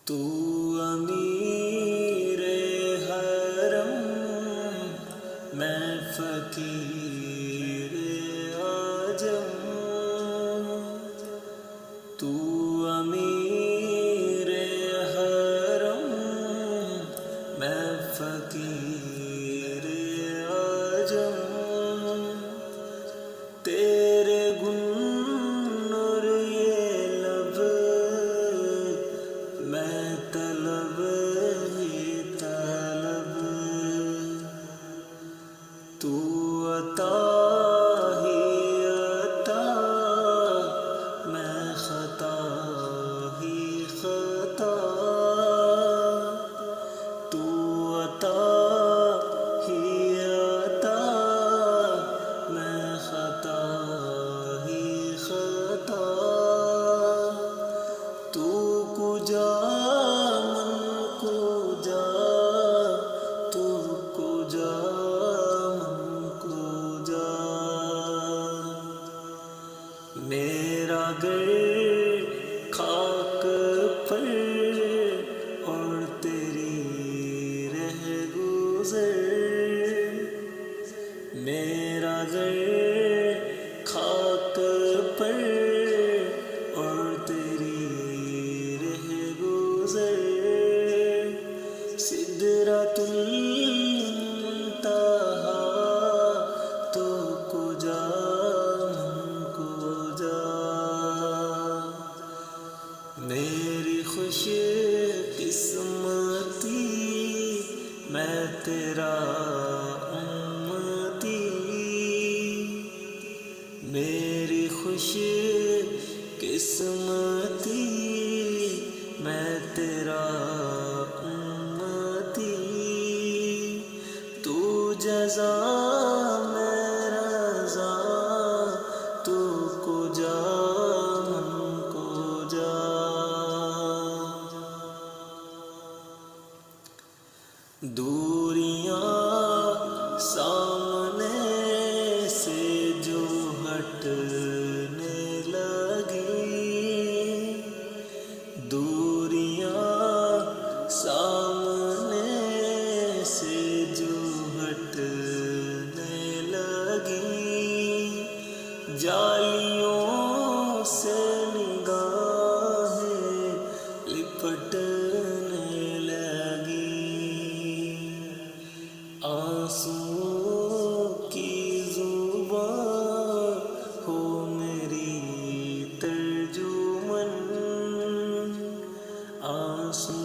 तू अमीर हरम, मैं फकीर आजम। तू अमीर हरम, मैं फकीर आजम। तेरे गुन्नुर ये लब, मैं तलब ही तलब। तू अता ही अता, मैं खता ही खता। तू अता ही अता, मैं खता ही खता। तू कुजा मन कुजा, तू कुजा मन कुजा। मेरा गर खाक पर और तेरी रह गुज़र। मेरा गर खाक पर और तेरी रह गुज़र। सिदरतुल मुंतहा तो कुजा मन कुजा। मेरी खुश किस्मती, मैं तेरा उम्मती। मेरी खुश किस्मती, मैं तेरा उम्मती। तू जज़ा मैं रज़ा, तू कुजा मन कुजा। दूरियां सामने से जो हटने लगी, दूरियां सामने से जो हटने लगी। जालियों से निगाहें लिपटने लगी। आंसुओं की ज़ुबां हो मेरी तर्जुमन। आंसू